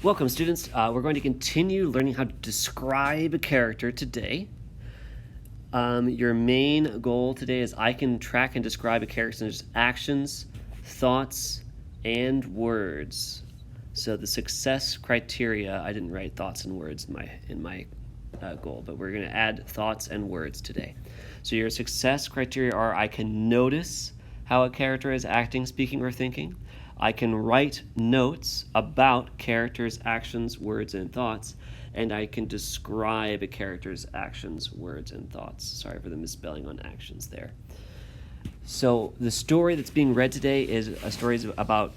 Welcome, students. We're going to continue learning how to describe a character today. Your main goal today is I can track and describe a character's actions, thoughts, and words. So the success criteria, I didn't write thoughts and words in my goal, but we're going to add thoughts and words today. So your success criteria are I can notice how a character is acting, speaking, or thinking. I can write notes about characters' actions, words, and thoughts, and I can describe a character's actions, words, and thoughts. Sorry for the misspelling on actions there. So the story that's being read today is a story about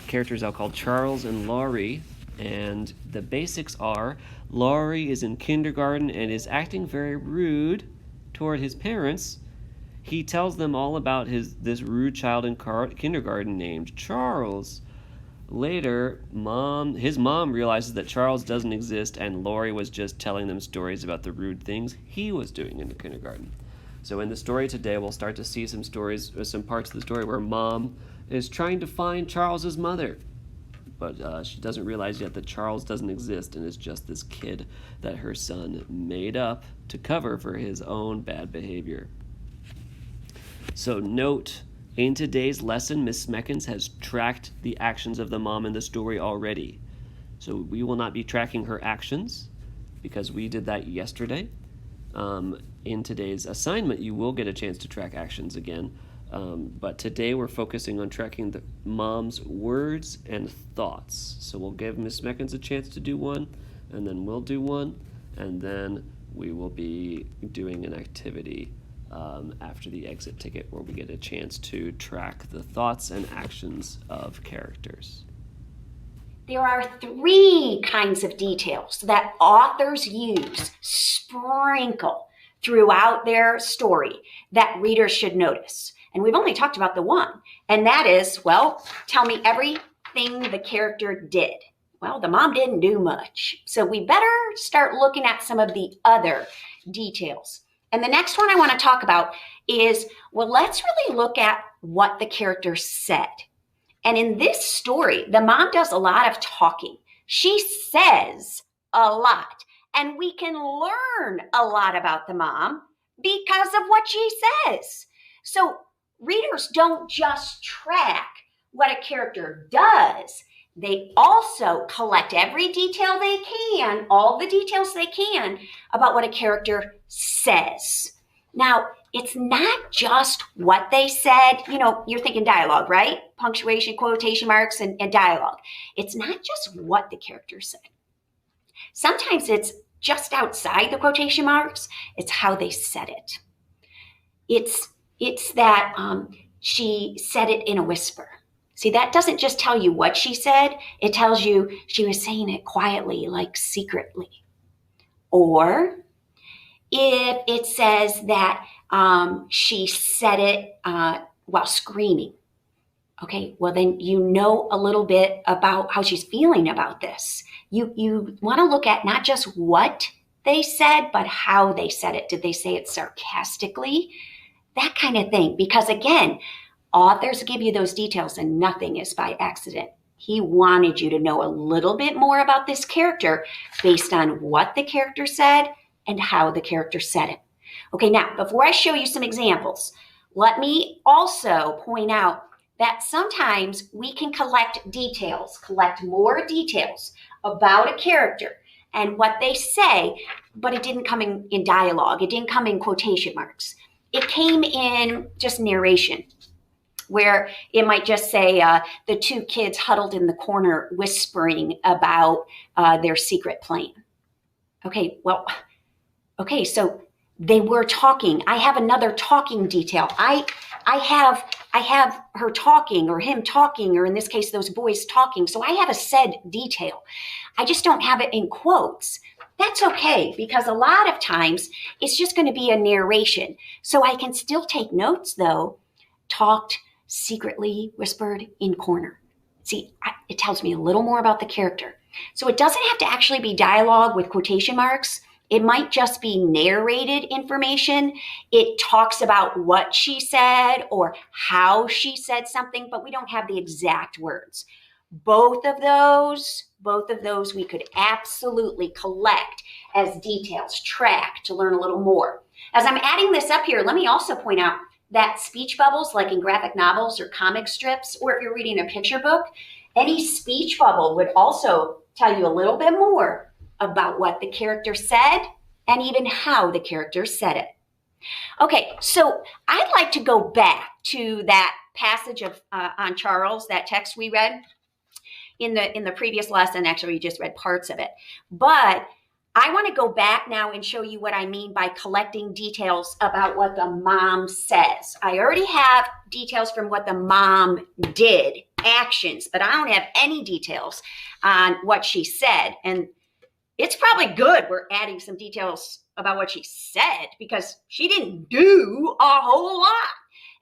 characters I'll call Charles and Laurie, and the basics are Laurie is in kindergarten and is acting very rude toward his parents. He tells them all about this rude child in kindergarten named Charles. Later, his mom realizes that Charles doesn't exist and Laurie was just telling them stories about the rude things he was doing in the kindergarten. So in the story today, we'll start to see some parts of the story where Mom is trying to find Charles's mother. But she doesn't realize yet that Charles doesn't exist and is just this kid that her son made up to cover for his own bad behavior. So note, in today's lesson, Miss Smekens has tracked the actions of the mom in the story already. So we will not be tracking her actions because we did that yesterday. In today's assignment, you will get a chance to track actions again. But today we're focusing on tracking the mom's words and thoughts. So we'll give Miss Smekens a chance to do one, and then we'll do one, and then we will be doing an activity after the exit ticket where we get a chance to track the thoughts and actions of characters. There are 3 kinds of details that authors use, sprinkle throughout their story that readers should notice. And we've only talked about the one, and that is, well, tell me everything the character did. Well, the mom didn't do much. So we better start looking at some of the other details. And the next one I want to talk about is, well, let's really look at what the character said. And in this story, the mom does a lot of talking. She says a lot. And we can learn a lot about the mom because of what she says. So readers don't just track what a character does. They also collect every detail they can, all the details they can about what a character says. Now, it's not just what they said. You know, you're thinking dialogue, right? Punctuation, quotation marks, and dialogue. It's not just what the character said. Sometimes it's just outside the quotation marks. It's how they said it. It's that she said it in a whisper. See, that doesn't just tell you what she said. It tells you she was saying it quietly, like secretly. Or if it says that she said it while screaming. Okay, well then you know a little bit about how she's feeling about this. You want to look at not just what they said, but how they said it. Did they say it sarcastically? That kind of thing. Because again, authors give you those details and nothing is by accident. He wanted you to know a little bit more about this character based on what the character said and how the character said it. Okay, now, before I show you some examples, let me also point out that sometimes we can collect more details about a character and what they say, but it didn't come in dialogue. It didn't come in quotation marks. It came in just narration, where it might just say the 2 kids huddled in the corner whispering about their secret plan. Okay, so they were talking. I have another talking detail. I have her talking or him talking, or in this case, those boys talking. So I have a said detail. I just don't have it in quotes. That's okay, because a lot of times it's just going to be a narration. So I can still take notes though. Talked, secretly, whispered, in corner. See, it tells me a little more about the character. So it doesn't have to actually be dialogue with quotation marks. It might just be narrated information. It talks about what she said or how she said something, but we don't have the exact words. Both of those we could absolutely collect as details, track to learn a little more. As I'm adding this up here, let me also point out that speech bubbles, like in graphic novels or comic strips, or if you're reading a picture book, any speech bubble would also tell you a little bit more about what the character said and even how the character said it. Okay, so I'd like to go back to that passage of on Charles, that text we read in the previous lesson. Actually, we just read parts of it, but I want to go back now and show you what I mean by collecting details about what the mom says. I already have details from what the mom did, actions, but I don't have any details on what she said. And it's probably good we're adding some details about what she said, because she didn't do a whole lot.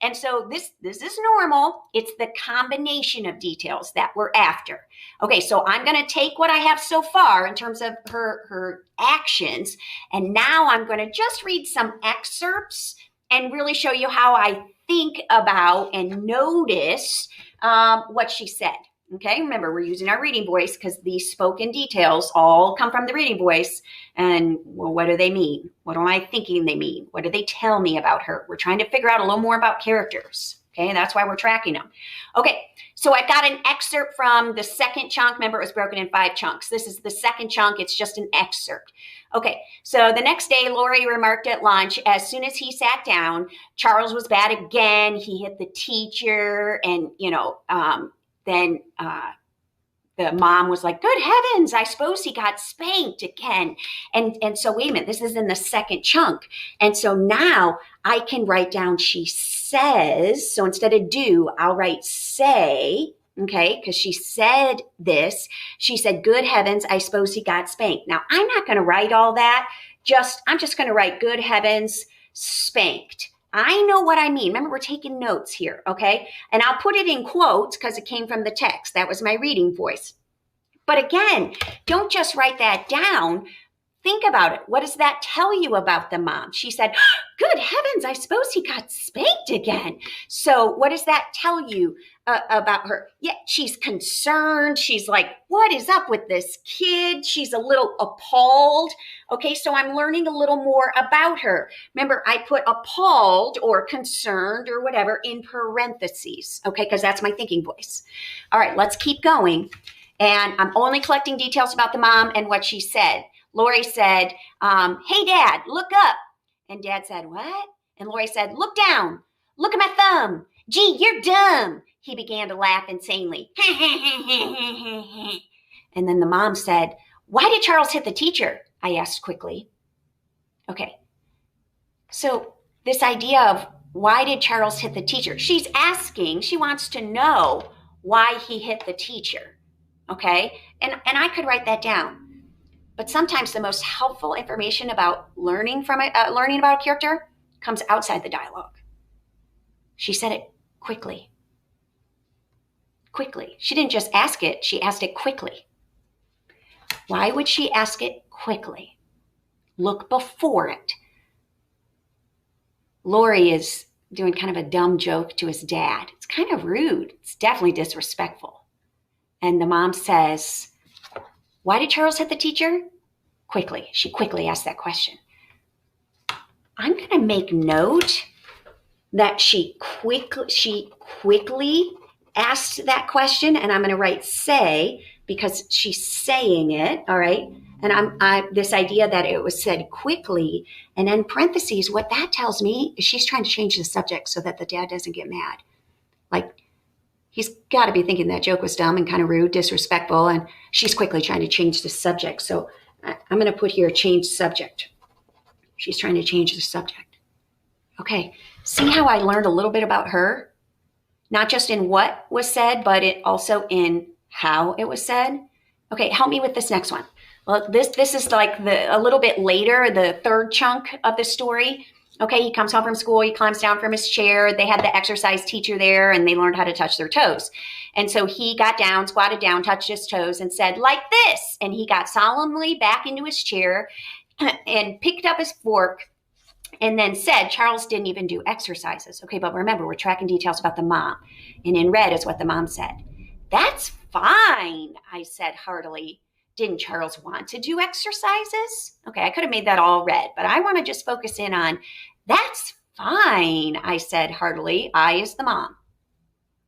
And so this is normal. It's the combination of details that we're after. Okay, so I'm going to take what I have so far in terms of her actions, and now I'm going to just read some excerpts and really show you how I think about and notice what she said. Okay, remember, we're using our reading voice because these spoken details all come from the reading voice. And, well, what do they mean? What am I thinking they mean? What do they tell me about her? We're trying to figure out a little more about characters. Okay, and that's why we're tracking them. Okay, so I've got an excerpt from the second chunk. Remember, it was broken in 5 chunks. This is the second chunk. It's just an excerpt. Okay, so the next day, Lori remarked at lunch, as soon as he sat down, Charles was bad again. He hit the teacher, and, then the mom was like, good heavens, I suppose he got spanked again. And so wait a minute, this is in the second chunk. And so now I can write down she says. So instead of do, I'll write say, okay, because she said this. She said, good heavens, I suppose he got spanked. Now, I'm not going to write all that. I'm just going to write good heavens, spanked. I know what I mean. Remember, we're taking notes here, okay? And I'll put it in quotes because it came from the text. That was my reading voice. But again, don't just write that down. Think about it. What does that tell you about the mom? She said, good heavens, I suppose he got spanked again. So what does that tell you about her? Yeah, she's concerned. She's like, what is up with this kid? She's a little appalled. Okay, so I'm learning a little more about her. Remember, I put appalled or concerned or whatever in parentheses, okay, because that's my thinking voice. All right, let's keep going. And I'm only collecting details about the mom and what she said. Lori said, hey, Dad, look up. And Dad said, what? And Lori said, look down. Look at my thumb. Gee, you're dumb. He began to laugh insanely. And then the mom said, why did Charles hit the teacher? I asked quickly. Okay. So this idea of why did Charles hit the teacher? She's asking, she wants to know why he hit the teacher. Okay. And I could write that down. But sometimes the most helpful information about learning about a character comes outside the dialogue. She said it quickly. Quickly. She didn't just ask it, she asked it quickly. Why would she ask it quickly? Look before it. Lori is doing kind of a dumb joke to his dad. It's kind of rude. It's definitely disrespectful. And the mom says, why did Charles hit the teacher? Quickly. She quickly asked that question. I'm going to make note that she quickly asked that question, and I'm going to write say because she's saying it, all right? And this idea that it was said quickly, and then parentheses, what that tells me is she's trying to change the subject so that the dad doesn't get mad. Like, he's got to be thinking that joke was dumb and kind of rude, disrespectful, and she's quickly trying to change the subject. So I'm going to put here change subject. She's trying to change the subject. Okay, see how I learned a little bit about her? Not just in what was said, but it also in how it was said. Okay, help me with this next one. Well, this is like a little bit later, the third chunk of the story. Okay, he comes home from school, he climbs down from his chair. They had the exercise teacher there, and they learned how to touch their toes. And so he got down, squatted down, touched his toes, and said, like this. And he got solemnly back into his chair and picked up his fork and then said, Charles didn't even do exercises. Okay, but remember, we're tracking details about the mom. And in red is what the mom said. That's fine, I said heartily. Didn't Charles want to do exercises? Okay, I could have made that all red, but I want to just focus in on that's fine, I said heartily. I is the mom.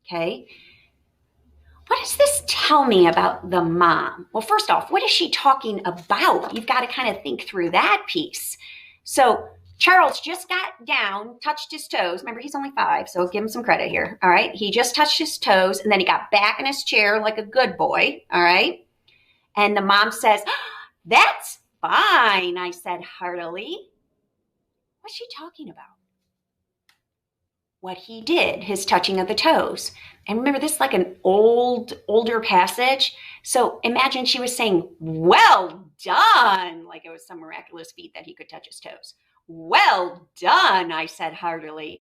Okay. What does this tell me about the mom? Well, first off, what is she talking about? You've got to kind of think through that piece. So Charles just got down, touched his toes. Remember, he's only 5, so give him some credit here. All right. He just touched his toes, and then he got back in his chair like a good boy. All right. And the mom says, that's fine, I said heartily. What's she talking about? What he did, his touching of the toes. And remember, this is like an older passage. So imagine she was saying, well done, like it was some miraculous feat that he could touch his toes. Well done, I said heartily.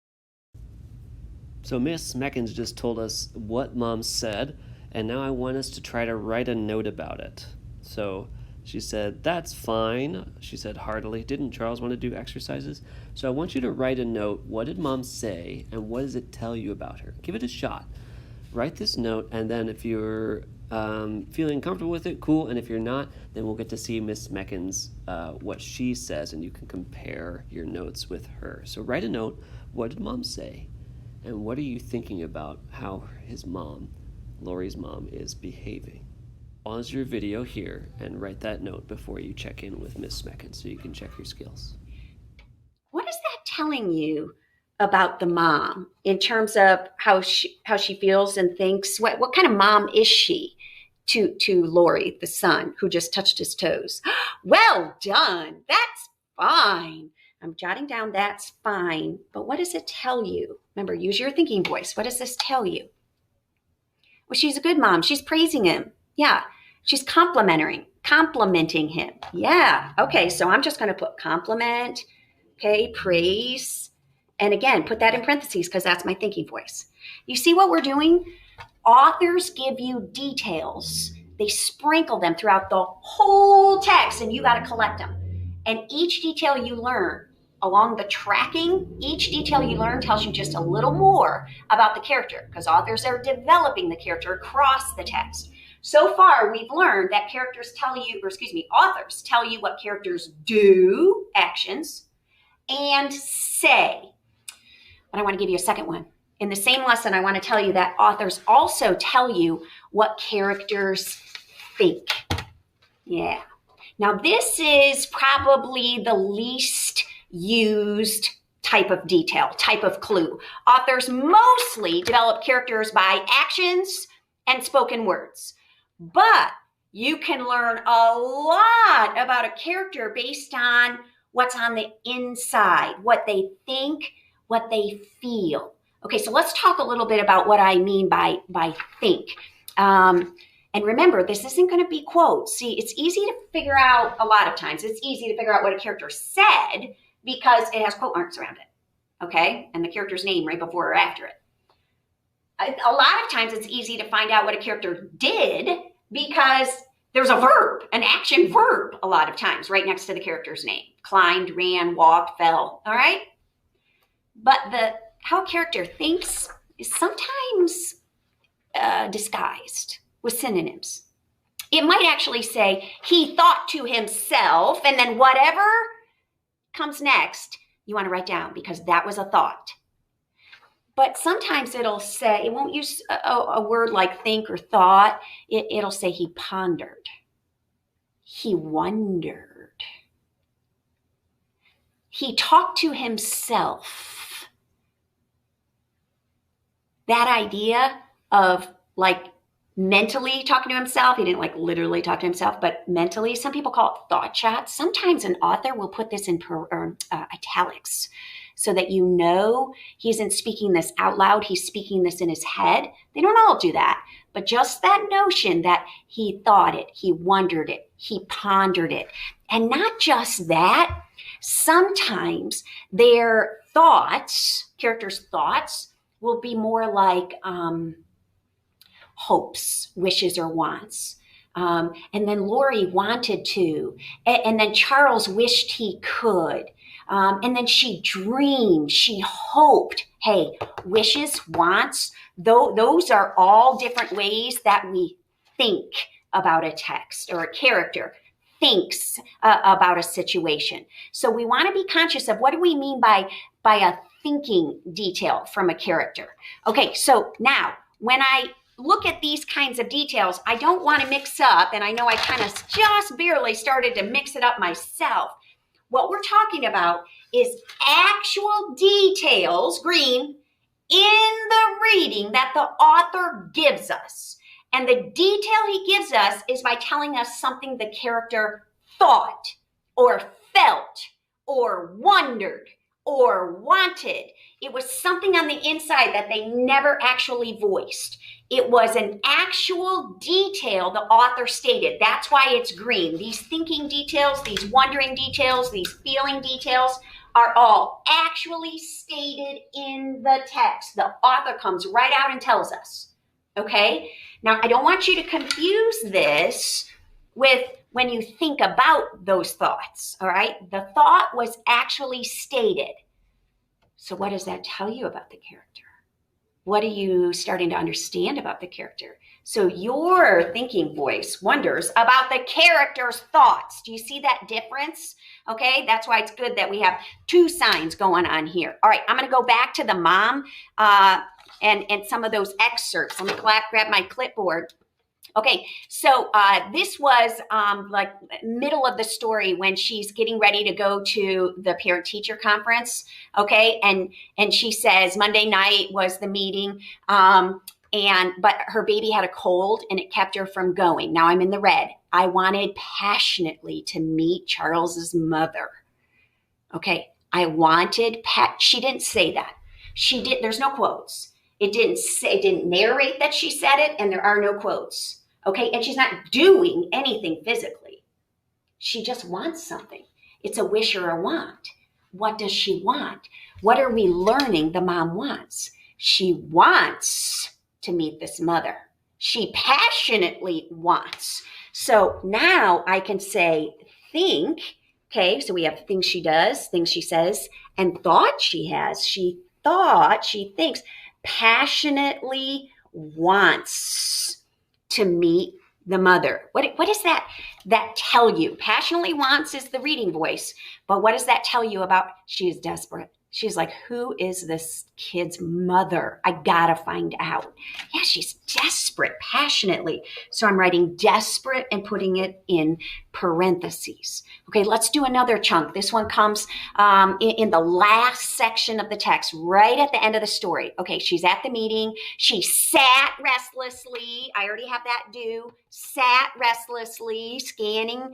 So Miss Meckins just told us what Mom said, and now I want us to try to write a note about it. So she said, that's fine, she said heartily. Didn't Charles want to do exercises? So I want you to write a note. What did Mom say, and what does it tell you about her? Give it a shot. Write this note, and then if you're feeling comfortable with it, cool. And if you're not, then we'll get to see Miss Meckins, what she says, and you can compare your notes with her. So write a note. What did Mom say? And what are you thinking about how his mom, Lori's mom, is behaving? Pause your video here and write that note before you check in with Miss Meckins so you can check your skills. What is that telling you about the mom in terms of how she feels and thinks? What kind of mom is she to Lori, the son, who just touched his toes? Well done. That's fine. I'm jotting down that's fine. But what does it tell you? Remember, use your thinking voice. What does this tell you? Well, she's a good mom. She's praising him. Yeah. She's complimenting him. Yeah. Okay. So I'm just going to put compliment. Okay. Praise. And again, put that in parentheses because that's my thinking voice. You see what we're doing? Authors give you details. They sprinkle them throughout the whole text, and you got to collect them. And each detail you learn along the tracking, each detail you learn tells you just a little more about the character because authors are developing the character across the text. So far, we've learned that authors tell you what characters do, actions, and say. But I want to give you a second one. In the same lesson, I want to tell you that authors also tell you what characters think. Yeah. Now, this is probably the least used type of detail, type of clue. Authors mostly develop characters by actions and spoken words. But you can learn a lot about a character based on what's on the inside, what they think, what they feel. Okay, so let's talk a little bit about what I mean by think. And remember, this isn't going to be quotes. See, it's easy to figure out a lot of times. It's easy to figure out what a character said because it has quote marks around it, okay? And the character's name right before or after it. A lot of times it's easy to find out what a character did because there's a verb, an action verb a lot of times right next to the character's name. Climbed, ran, walked, fell, all right? But how a character thinks is sometimes disguised with synonyms. It might actually say, he thought to himself, and then whatever comes next, you want to write down because that was a thought. But sometimes it'll say, it won't use a word like think or thought. It'll say he pondered. He wondered. He talked to himself. That idea of like mentally talking to himself, he didn't like literally talk to himself, but mentally, some people call it thought shots. Sometimes an author will put this in italics so that you know he isn't speaking this out loud, he's speaking this in his head. They don't all do that, but just that notion that he thought it, he wondered it, he pondered it. And not just that, sometimes their thoughts, characters' thoughts, will be more like hopes, wishes, or wants. And then Lori wanted to, and then Charles wished he could. And then she dreamed, she hoped. Hey, wishes, wants, those are all different ways that we think about a text or a character thinks about a situation. So we want to be conscious of what do we mean by a thinking detail from a character. Okay, so now when I look at these kinds of details, I don't want to mix up, and I know I kind of just barely started to mix it up myself. What we're talking about is actual details, green, in the reading that the author gives us. And the detail he gives us is by telling us something the character thought or felt or wondered or wanted. It was something on the inside that they never actually voiced. It was an actual detail the author stated. That's why it's green. These thinking details, these wondering details, these feeling details are all actually stated in the text. The author comes right out and tells us. Okay? Now, I don't want you to confuse this with when you think about those thoughts, all right? The thought was actually stated. So what does that tell you about the character? What are you starting to understand about the character? So your thinking voice wonders about the character's thoughts. Do you see that difference? Okay, that's why it's good that we have two signs going on here. All right, I'm going to go back to the mom and some of those excerpts. Let me grab my clipboard. Okay, so this was like middle of the story when she's getting ready to go to the parent-teacher conference. Okay, and she says Monday night was the meeting, but her baby had a cold and it kept her from going. Now I'm in the red. I wanted passionately to meet Charles's mother. Okay, I wanted she didn't say that. She did. There's no quotes. It didn't narrate that she said it, and there are no quotes. Okay, and she's not doing anything physically. She just wants something. It's a wish or a want. What does she want? What are we learning the mom wants? She wants to meet this mother. She passionately wants. So now I can say think. Okay, so we have things she does, things she says, and thought she has. She thought, she thinks, passionately wants to meet the mother. What does that tell you? Passionately wants is the reading voice, but what does that tell you about she is desperate? She's like, who is this kid's mother? I gotta find out. Yeah, she's desperate, passionately. So I'm writing desperate and putting it in parentheses. Okay, let's do another chunk. This one comes in the last section of the text, right at the end of the story. Okay, she's at the meeting. She sat restlessly. I already have that due. Sat restlessly, scanning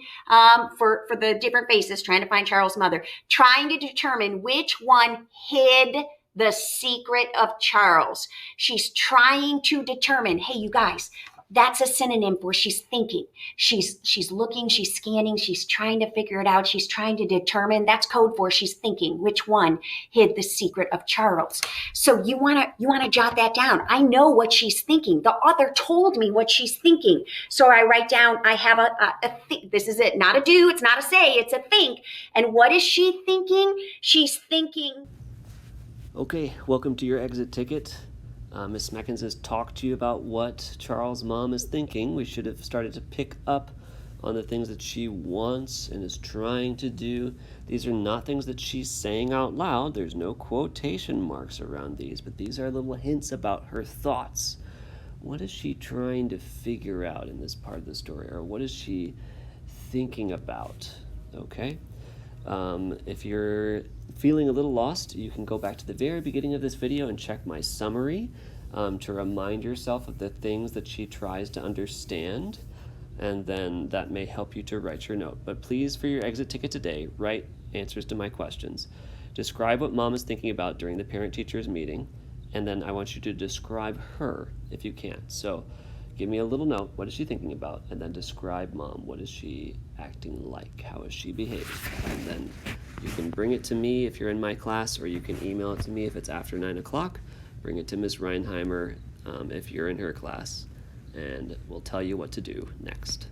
for the different faces, trying to find Charles' mother, trying to determine which one hid the secret of Charles. She's trying to determine, hey, you guys, that's a synonym for she's thinking. She's looking, she's scanning, she's trying to figure it out. She's trying to determine. That's code for she's thinking. Which one hid the secret of Charles? So you want to jot that down. I know what she's thinking. The author told me what she's thinking. So I write down, I have a this is it, not a do, it's not a say, it's a think. And what is she thinking? She's thinking. Okay, welcome to your exit ticket. Miss Smeckens has talked to you about what Charles' mom is thinking. We should have started to pick up on the things that she wants and is trying to do. These are not things that she's saying out loud. There's no quotation marks around these, but these are little hints about her thoughts. What is she trying to figure out in this part of the story, or what is she thinking about? Okay? If you're feeling a little lost, you can go back to the very beginning of this video and check my summary to remind yourself of the things that she tries to understand, and then that may help you to write your note. But please, for your exit ticket today, write answers to my questions. Describe what mom is thinking about during the parent-teachers meeting, and then I want you to describe her if you can. So give me a little note, what is she thinking about? And then describe mom, what is she acting like? How is she behaving? And then you can bring it to me if you're in my class, or you can email it to me if it's after 9 o'clock. Bring it to Ms. Reinheimer if you're in her class, and we'll tell you what to do next.